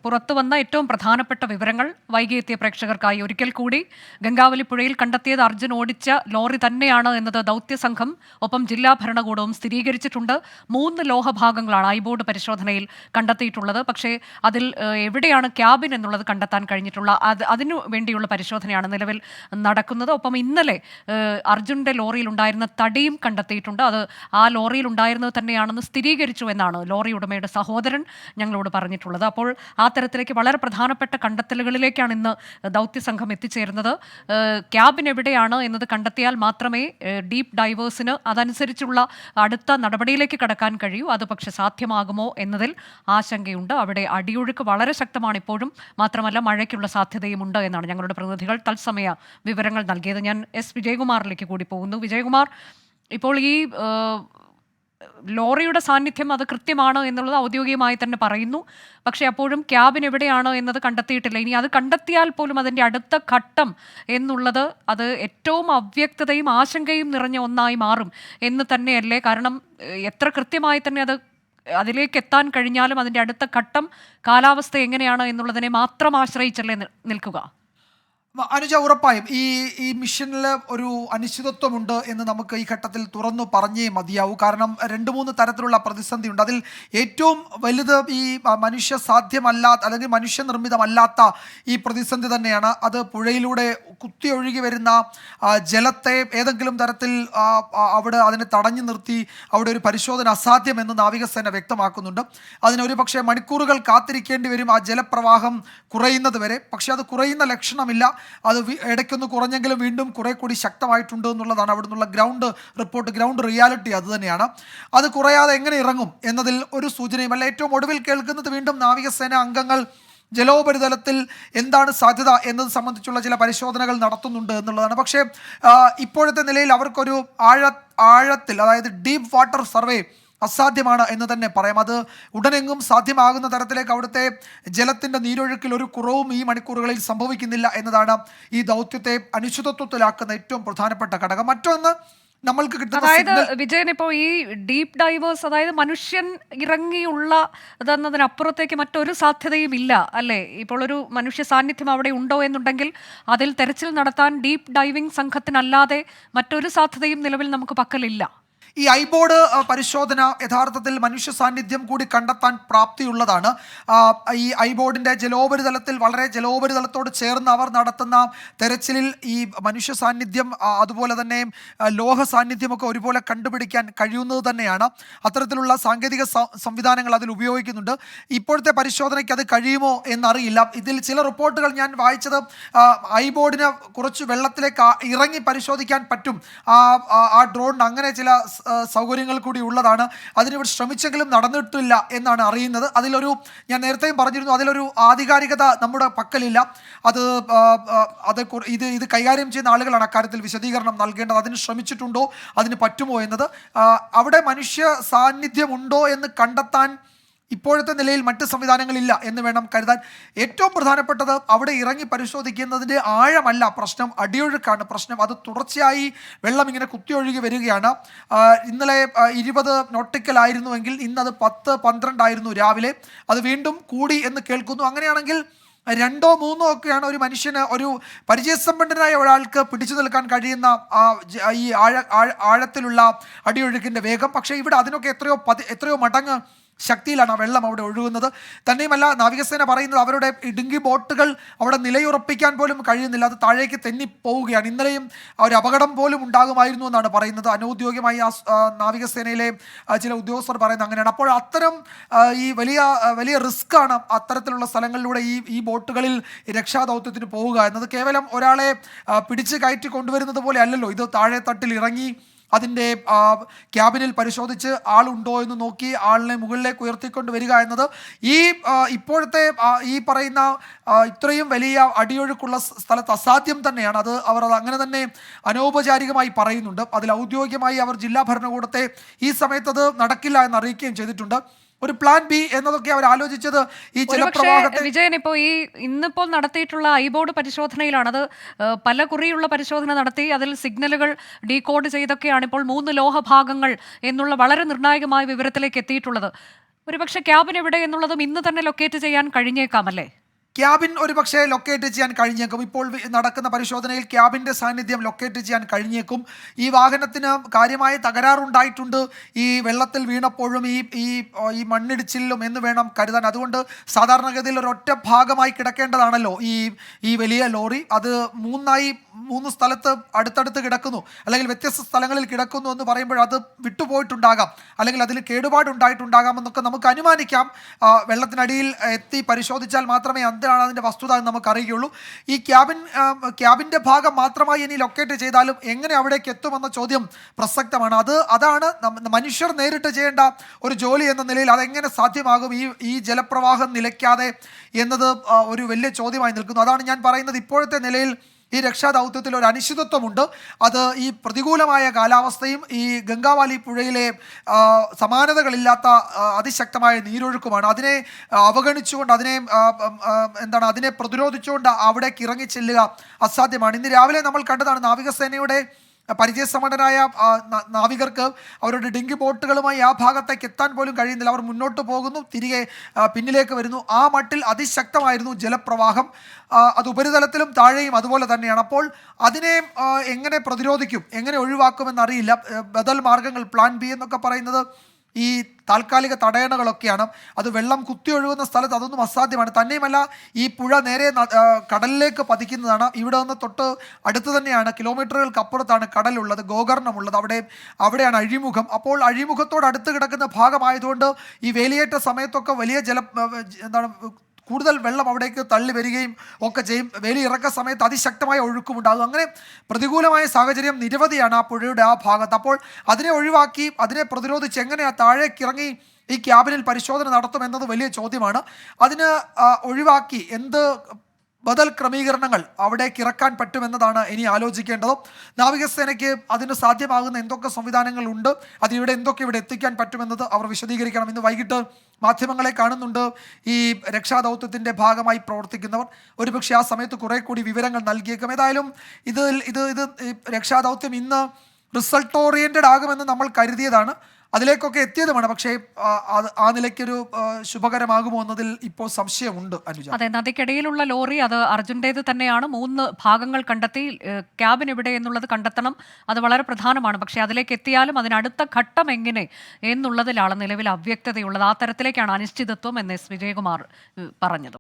പുറത്തു വന്ന ഏറ്റവും പ്രധാനപ്പെട്ട വിവരങ്ങൾ വൈകി എത്തിയ പ്രേക്ഷകർക്കായി ഒരിക്കൽ കൂടി. ഗംഗാവലി പുഴയിൽ കണ്ടെത്തിയത് അർജുൻ ഓടിച്ച ലോറി തന്നെയാണ് എന്നത് ദൗത്യസംഘം ഒപ്പം ജില്ലാ ഭരണകൂടവും സ്ഥിരീകരിച്ചിട്ടുണ്ട്. 3 ലോഹഭാഗങ്ങളാണ് ഐബോർഡ് പരിശോധനയിൽ കണ്ടെത്തിയിട്ടുള്ളത്. പക്ഷേ അതിൽ എവിടെയാണ് ക്യാബിൻ എന്നുള്ളത് കണ്ടെത്താൻ കഴിഞ്ഞിട്ടുള്ള അതിനു വേണ്ടിയുള്ള പരിശോധനയാണ് നിലവിൽ നടക്കുന്നത്. ഒപ്പം ഇന്നലെ അർജുൻ്റെ ലോറിയിൽ ഉണ്ടായിരുന്ന തടിയും കണ്ടെത്തിയിട്ടുണ്ട്. അത് ആ ലോറിയിൽ ഉണ്ടായിരുന്നത് തന്നെയാണെന്ന് സ്ഥിരീകരിച്ചു എന്നാണ് ലോറി ഉടമയുടെ സഹോദരൻ ഞങ്ങളോട് പറഞ്ഞിട്ടുള്ളത്. അപ്പോൾ ആ തരത്തിലേക്ക് വളരെ പ്രധാനപ്പെട്ട കണ്ടെത്തലുകളിലേക്കാണ് ഇന്ന് ദൗത്യസംഘം എത്തിച്ചേരുന്നത്. ക്യാബിൻ എവിടെയാണ് എന്നത് കണ്ടെത്തിയാൽ മാത്രമേ ഡീപ്പ് ഡൈവേഴ്സിന് അതനുസരിച്ചുള്ള അടുത്ത നടപടിയിലേക്ക് കടക്കാൻ കഴിയൂ. അത് പക്ഷെ സാധ്യമാകുമോ എന്നതിൽ ആശങ്കയുണ്ട്. അവിടെ അടിയൊഴുക്ക് വളരെ ശക്തമാണ് ഇപ്പോഴും. മാത്രമല്ല മഴയ്ക്കുള്ള സാധ്യതയുമുണ്ട് എന്നാണ് ഞങ്ങളുടെ പ്രതിനിധികൾ തത്സമയ വിവരങ്ങൾ നൽകിയത്. ഞാൻ എസ് വിജയകുമാറിലേക്ക് കൂടി പോകുന്നു. വിജയകുമാർ, ഇപ്പോൾ ഈ ലോറിയുടെ സാന്നിധ്യം അത് കൃത്യമാണ് എന്നുള്ളത് ഔദ്യോഗികമായി തന്നെ പറയുന്നു. പക്ഷേ അപ്പോഴും ക്യാബിൻ എവിടെയാണ് എന്നത് കണ്ടെത്തിയിട്ടില്ല. ഇനി അത് കണ്ടെത്തിയാൽ പോലും അതിൻ്റെ അടുത്ത ഘട്ടം എന്നുള്ളത് അത് ഏറ്റവും അവ്യക്തതയും ആശങ്കയും നിറഞ്ഞ ഒന്നായി മാറും എന്ന് തന്നെയല്ലേ? കാരണം എത്ര കൃത്യമായി തന്നെ അതിലേക്ക് എത്താൻ കഴിഞ്ഞാലും അതിൻ്റെ അടുത്ത ഘട്ടം കാലാവസ്ഥ എങ്ങനെയാണ് എന്നുള്ളതിനെ മാത്രം ആശ്രയിച്ചല്ലേ നിൽക്കുക? അനുജ, ഉറപ്പായും ഈ മിഷനിൽ ഒരു അനിശ്ചിതത്വമുണ്ട് എന്ന് നമുക്ക് ഈ ഘട്ടത്തിൽ തുറന്നു പറഞ്ഞേ മതിയാവൂ. കാരണം 2-3 തരത്തിലുള്ള പ്രതിസന്ധി ഉണ്ട്. അതിൽ ഏറ്റവും വലുത് ഈ മനുഷ്യ സാധ്യമല്ലാത്ത അല്ലെങ്കിൽ മനുഷ്യനിർമ്മിതമല്ലാത്ത ഈ പ്രതിസന്ധി തന്നെയാണ്. അത് പുഴയിലൂടെ കുത്തിയൊഴുകി വരുന്ന ജലത്തെ ഏതെങ്കിലും തരത്തിൽ അതിനെ തടഞ്ഞു നിർത്തി അവിടെ ഒരു പരിശോധന അസാധ്യമെന്ന് നാവികസേന വ്യക്തമാക്കുന്നുണ്ട്. അതിനൊരു പക്ഷേ മണിക്കൂറുകൾ കാത്തിരിക്കേണ്ടി വരും ആ ജലപ്രവാഹം കുറയുന്നത് വരെ. പക്ഷേ അത് കുറയുന്ന ലക്ഷണമില്ല. അത് ഇടയ്ക്കൊന്ന് കുറഞ്ഞെങ്കിലും വീണ്ടും കുറെ കൂടി ശക്തമായിട്ടുണ്ട് എന്നുള്ളതാണ് അവിടെ നിന്നുള്ള ഗ്രൗണ്ട് റിപ്പോർട്ട്, ഗ്രൗണ്ട് റിയാലിറ്റി അത് തന്നെയാണ്. അത് കുറയാതെ എങ്ങനെ ഇറങ്ങും എന്നതിൽ ഒരു സൂചനയുമല്ല. ഏറ്റവും ഒടുവിൽ കേൾക്കുന്നത് വീണ്ടും നാവികസേന അംഗങ്ങൾ ജലോപരിതലത്തിൽ എന്താണ് സാധ്യത എന്നത് സംബന്ധിച്ചുള്ള ചില പരിശോധനകൾ നടത്തുന്നുണ്ട് എന്നുള്ളതാണ്. പക്ഷേ ഇപ്പോഴത്തെ നിലയിൽ അവർക്കൊരു ആഴത്തിൽ, അതായത് ഡീപ്പ് വാട്ടർ സർവേ അസാധ്യമാണ് എന്ന് തന്നെ പറയാം. അത് ഉടനെങ്ങും സാധ്യമാകുന്ന തരത്തിലേക്ക് അവിടുത്തെ ജലത്തിൻ്റെ നീരൊഴുക്കിൽ ഒരു കുറവും ഈ മണിക്കൂറുകളിൽ സംഭവിക്കുന്നില്ല എന്നതാണ് ഈ ദൗത്യത്തെ അനിശ്ചിതത്വത്തിലാക്കുന്ന ഏറ്റവും പ്രധാനപ്പെട്ട ഘടകം. മറ്റൊന്ന് നമ്മൾക്ക് കിട്ടുന്ന, അതായത് വിജയൻ, ഇപ്പോൾ ഈ ഡീപ്പ് ഡൈവേഴ്സ്, അതായത് മനുഷ്യൻ ഇറങ്ങിയുള്ള ഇതെന്നതിനപ്പുറത്തേക്ക് മറ്റൊരു സാധ്യതയും ഇല്ല അല്ലേ? ഇപ്പോൾ ഒരു മനുഷ്യ സാന്നിധ്യം അവിടെ ഉണ്ടോ എന്നുണ്ടെങ്കിൽ അതിൽ തെരച്ചിൽ നടത്താൻ ഡീപ്പ് ഡൈവിംഗ് സംഘത്തിനല്ലാതെ മറ്റൊരു സാധ്യതയും നിലവിൽ നമുക്ക് പക്കലില്ല. ഈ ഐബോർഡ് പരിശോധന യഥാർത്ഥത്തിൽ മനുഷ്യ സാന്നിധ്യം കൂടി കണ്ടെത്താൻ പ്രാപ്തിയുള്ളതാണ്. ഈ ഐബോർഡിൻ്റെ ജലോപരിതലത്തിൽ, വളരെ ജലോപരിതലത്തോട് ചേർന്ന് അവർ നടത്തുന്ന തെരച്ചിലിൽ ഈ മനുഷ്യ സാന്നിധ്യം അതുപോലെ തന്നെ ലോഹ സാന്നിധ്യമൊക്കെ ഒരുപോലെ കണ്ടുപിടിക്കാൻ കഴിയുന്നത് തന്നെയാണ്. അത്തരത്തിലുള്ള സാങ്കേതിക സംവിധാനങ്ങൾ അതിൽ ഉപയോഗിക്കുന്നുണ്ട്. ഇപ്പോഴത്തെ പരിശോധനയ്ക്ക് അത് കഴിയുമോ എന്നറിയില്ല. ഇതിൽ ചില റിപ്പോർട്ടുകൾ ഞാൻ വായിച്ചത് ഐബോർഡിന് കുറച്ച് വെള്ളത്തിലേക്ക് ഇറങ്ങി പരിശോധിക്കാൻ പറ്റും ആ ഡ്രോണിന്, അങ്ങനെ ചില സൗകര്യങ്ങൾ കൂടി ഉള്ളതാണ്. അതിനിവിടെ ശ്രമിച്ചെങ്കിലും നടന്നിട്ടില്ല എന്നാണ് അറിയുന്നത്. ഞാൻ നേരത്തെയും പറഞ്ഞിരുന്നു, അതിലൊരു ആധികാരികത നമ്മുടെ പക്കലില്ല. ഇത് കൈകാര്യം ചെയ്യുന്ന ആളുകളാണ് അക്കാര്യത്തിൽ വിശദീകരണം നൽകേണ്ടത്. അതിന് ശ്രമിച്ചിട്ടുണ്ടോ, അതിന് പറ്റുമോ എന്നത്. അവിടെ മനുഷ്യ സാന്നിധ്യമുണ്ടോ എന്ന് കണ്ടെത്താൻ ഇപ്പോഴത്തെ നിലയിൽ മറ്റ് സംവിധാനങ്ങളില്ല എന്ന് വേണം കരുതാൻ. ഏറ്റവും പ്രധാനപ്പെട്ടത് അവിടെ ഇറങ്ങി പരിശോധിക്കുന്നതിൻ്റെ ആഴമല്ല പ്രശ്നം, അടിയൊഴുക്കാണ് പ്രശ്നം. അത് തുടർച്ചയായി വെള്ളം ഇങ്ങനെ കുത്തിയൊഴുകി വരികയാണ്. ഇന്നലെ 20 നോട്ടിക്കൽ ആയിരുന്നുവെങ്കിൽ ഇന്നത് 10-12 ആയിരുന്നു രാവിലെ. അത് വീണ്ടും കൂടി എന്ന് കേൾക്കുന്നു. അങ്ങനെയാണെങ്കിൽ 2-3 ഒക്കെയാണ് ഒരു മനുഷ്യന്, ഒരു പരിചയസമ്പന്നനായ ഒരാൾക്ക് പിടിച്ചു നിൽക്കാൻ കഴിയുന്ന ഈ ആഴത്തിലുള്ള അടിയൊഴുക്കിൻ്റെ വേഗം. പക്ഷേ ഇവിടെ അതിനൊക്കെ എത്രയോ മടങ്ങ് ശക്തിയിലാണ് ആ വെള്ളം അവിടെ ഒഴുകുന്നത്. തന്നെയുമല്ല, നാവികസേന പറയുന്നത് അവരുടെ ഇടുങ്ങി ബോട്ടുകൾ അവിടെ നിലയുറപ്പിക്കാൻ പോലും കഴിയുന്നില്ല, അത് താഴേക്ക് തെന്നിപ്പോവുകയാണ്. ഇന്നലെയും ഒരു അപകടം പോലും ഉണ്ടാകുമായിരുന്നു എന്നാണ് പറയുന്നത്. അനൗദ്യോഗികമായി നാവികസേനയിലെ ചില ഉദ്യോഗസ്ഥർ പറയുന്നത് അങ്ങനെയാണ്. അപ്പോൾ അത്തരം ഈ വലിയ റിസ്ക്കാണ് അത്തരത്തിലുള്ള സ്ഥലങ്ങളിലൂടെ ഈ ബോട്ടുകളിൽ രക്ഷാദൗത്യത്തിന് പോവുക എന്നത്. കേവലം ഒരാളെ പിടിച്ച് കയറ്റി കൊണ്ടുവരുന്നത് പോലെ അല്ലല്ലോ ഇത്. താഴെ തട്ടിൽ ഇറങ്ങി അതിൻ്റെ ക്യാബിനിൽ പരിശോധിച്ച് ആളുണ്ടോ എന്ന് നോക്കി ആളിനെ മുകളിലേക്ക് ഉയർത്തിക്കൊണ്ട് വരിക എന്നത് ഇപ്പോഴത്തെ ഈ പറയുന്ന ഇത്രയും വലിയ അടിയൊഴുക്കുള്ള സ്ഥലത്ത് അസാധ്യം തന്നെയാണ്. അവർ അങ്ങനെ തന്നെ അനൗപചാരികമായി പറയുന്നുണ്ട്. അതിൽ ഔദ്യോഗികമായി അവർ ജില്ലാ ഭരണകൂടത്തെ ഈ സമയത്ത് നടക്കില്ല എന്ന് അറിയിക്കുകയും ചെയ്തിട്ടുണ്ട്. ഒരു പ്ലാൻ ബി എന്നതൊക്കെ അവർ ആലോചിച്ചത് ഈ ജലപ്രവാഹത്തെ. വിജയൻ, ഇപ്പോൾ ഇന്നിപ്പോൾ നടത്തിയിട്ടുള്ള ഐബോർഡ് പരിശോധനയിലാണ് അത് പല കുറിയുള്ള പരിശോധന നടത്തി അതിൽ സിഗ്നലുകൾ ഡീകോഡ് ചെയ്തൊക്കെയാണ് ഇപ്പോൾ 3 ലോഹഭാഗങ്ങൾ എന്നുള്ള വളരെ നിർണായകമായ വിവരത്തിലേക്ക് എത്തിയിട്ടുള്ളത്. ഒരുപക്ഷെ ക്യാബിൻ എവിടെ എന്നുള്ളതും ഇന്ന് തന്നെ ലൊക്കേറ്റ് ചെയ്യാൻ കഴിഞ്ഞേക്കാമല്ലേ? ക്യാബിൻ ഒരുപക്ഷെ ലൊക്കേറ്റ് ചെയ്യാൻ കഴിഞ്ഞേക്കും. ഇപ്പോൾ നടക്കുന്ന പരിശോധനയിൽ ക്യാബിൻ്റെ സാന്നിധ്യം ലൊക്കേറ്റ് ചെയ്യാൻ കഴിഞ്ഞേക്കും. ഈ വാഹനത്തിന് കാര്യമായ തകരാറുണ്ടായിട്ടുണ്ട് ഈ വെള്ളത്തിൽ വീണപ്പോഴും ഈ മണ്ണിടിച്ചിലും എന്ന് വേണം കരുതാൻ. അതുകൊണ്ട് സാധാരണഗതിയിൽ ഒരൊറ്റ ഭാഗമായി കിടക്കേണ്ടതാണല്ലോ ഈ വലിയ ലോറി. അത് മൂന്ന് സ്ഥലത്ത് അടുത്തടുത്ത് കിടക്കുന്നു, അല്ലെങ്കിൽ വ്യത്യസ്ത സ്ഥലങ്ങളിൽ കിടക്കുന്നു എന്ന് പറയുമ്പോൾ അത് വിട്ടുപോയിട്ടുണ്ടാകാം, അല്ലെങ്കിൽ അതിൽ കേടുപാടുണ്ടായിട്ടുണ്ടാകാം എന്നൊക്കെ നമുക്ക് അനുമാനിക്കാം. വെള്ളത്തിനടിയിൽ എത്തി പരിശോധിച്ചാൽ മാത്രമേ എന്താണ് അതിൻ്റെ വസ്തുത എന്ന് നമുക്ക് അറിയുകയുള്ളൂ. ഈ ക്യാബിൻ്റെ ഭാഗം മാത്രമായി ഇനി ലൊക്കേറ്റ് ചെയ്താലും എങ്ങനെ അവിടേക്ക് എത്തുമെന്ന ചോദ്യം പ്രസക്തമാണ്. അതാണ് മനുഷ്യർ നേരിട്ട് ചെയ്യേണ്ട ഒരു ജോലി എന്ന നിലയിൽ അതെങ്ങനെ സാധ്യമാകും ഈ ജലപ്രവാഹം നിലയ്ക്കാതെ എന്നത് ഒരു വലിയ ചോദ്യമായി നിൽക്കുന്നു. അതാണ് ഞാൻ പറയുന്നത്, ഇപ്പോഴത്തെ നിലയിൽ ഈ രക്ഷാദൗത്യത്തിൽ ഒരു അനിശ്ചിതത്വമുണ്ട്. അത് ഈ പ്രതികൂലമായ കാലാവസ്ഥയും ഈ ഗംഗാവാലി പുഴയിലെ സമാനതകളില്ലാത്ത അതിശക്തമായ നീരൊഴുക്കുമാണ്. അതിനെ അവഗണിച്ചുകൊണ്ട് അതിനെ പ്രതിരോധിച്ചുകൊണ്ട് അവിടേക്ക് ഇറങ്ങിച്ചെല്ലുക അസാധ്യമാണ്. ഇന്ന് രാവിലെ നമ്മൾ കണ്ടതാണ് നാവികസേനയുടെ പരിചയസമ്പന്നരായ നാവികർക്ക് അവരുടെ ഡിങ്കി ബോട്ടുകളുമായി ആ ഭാഗത്തേക്ക് എത്താൻ പോലും കഴിയുന്നില്ല. അവർ മുന്നോട്ട് പോകുന്നു, തിരികെ പിന്നിലേക്ക് വരുന്നു. ആ മട്ടിൽ അതിശക്തമായിരുന്നു ജലപ്രവാഹം. അത് ഉപരിതലത്തിലും താഴെയും അതുപോലെ തന്നെയാണ്. അപ്പോൾ അതിനെ എങ്ങനെ പ്രതിരോധിക്കും, എങ്ങനെ ഒഴിവാക്കുമെന്നറിയില്ല. ബദൽ മാർഗങ്ങൾ, പ്ലാൻ ബി എന്നൊക്കെ പറയുന്നത് ഈ താൽക്കാലിക തടയണകളൊക്കെയാണ്. അത് വെള്ളം കുത്തിയൊഴുകുന്ന സ്ഥലത്ത് അതൊന്നും അസാധ്യമാണ്. തന്നെയുമല്ല, ഈ പുഴ നേരെ കടലിലേക്ക് പതിക്കുന്നതാണ്. ഇവിടെ നിന്ന് തൊട്ട് അടുത്ത് തന്നെയാണ്, കിലോമീറ്ററുകൾക്ക് അപ്പുറത്താണ് കടലുള്ളത്, ഗോകർണമുള്ളത്. അവിടെയാണ് അഴിമുഖം. അപ്പോൾ അഴിമുഖത്തോട് അടുത്ത് കിടക്കുന്ന ഭാഗമായതുകൊണ്ട് ഈ വേലിയേറ്റ സമയത്തൊക്കെ വലിയ കൂടുതൽ വെള്ളം അവിടേക്ക് തള്ളി വരികയും ഒക്കെ ചെയ്യും. വേലി ഇറക്ക സമയത്ത് അതിശക്തമായ ഒഴുക്കുമുണ്ടാകും. അങ്ങനെ പ്രതികൂലമായ സാഹചര്യം നിരവധിയാണ് ആ പുഴയുടെ ആ ഭാഗത്ത്. അപ്പോൾ അതിനെ ഒഴിവാക്കി, അതിനെ പ്രതിരോധിച്ച് എങ്ങനെ താഴേക്ക് ഇറങ്ങി ഈ ക്യാബിനിൽ പരിശോധന നടത്തുമെന്നത് വലിയ ചോദ്യമാണ്. അതിന് ഒഴിവാക്കി എന്ത് ബദൽ ക്രമീകരണങ്ങൾ അവിടേക്ക് ഇറക്കാൻ പറ്റുമെന്നതാണ് ഇനി ആലോചിക്കേണ്ടത്. നാവികസേനയ്ക്ക് അതിന് സാധ്യമാകുന്ന എന്തൊക്കെ സംവിധാനങ്ങളുണ്ട്, അതിവിടെ എന്തൊക്കെ ഇവിടെ എത്തിക്കാൻ പറ്റുമെന്നത് അവർ വിശദീകരിക്കണം. ഇന്ന് വൈകിട്ട് മാധ്യമങ്ങളെ കാണുന്നുണ്ട് ഈ രക്ഷാദൗത്യത്തിൻ്റെ ഭാഗമായി പ്രവർത്തിക്കുന്നവർ. ഒരുപക്ഷെ ആ സമയത്ത് കുറെ കൂടി വിവരങ്ങൾ നൽകിയേക്കും. ഏതായാലും ഇത് രക്ഷാദൗത്യം ഇന്ന് റിസൾട്ട് ഓറിയൻറ്റഡ് ആകുമെന്ന് നമ്മൾ കരുതിയതാണ്, അതിലേക്കൊക്കെ എത്തിയതുമാണ്. പക്ഷേ ആ നിലയ്ക്കൊരു ശുഭകരമാകുമോ എന്നതിൽ ഇപ്പോൾ സംശയമുണ്ട് അനുജ. അതെ, നദിക്കിടയിലുള്ള ലോറി അത് അർജുൻ്റേത് തന്നെയാണ്. 3 ഭാഗങ്ങൾ കണ്ടെത്തി. ക്യാബിൻ എവിടെ എന്നുള്ളത് കണ്ടെത്തണം, അത് വളരെ പ്രധാനമാണ്. പക്ഷേ അതിലേക്ക് എത്തിയാലും അതിനടുത്ത ഘട്ടം എങ്ങനെ എന്നുള്ളതിലാണ് നിലവിൽ അവ്യക്തതയുള്ളത്. ആ തരത്തിലേക്കാണ് അനിശ്ചിതത്വം എന്ന് എസ് വിജയകുമാർ പറഞ്ഞത്.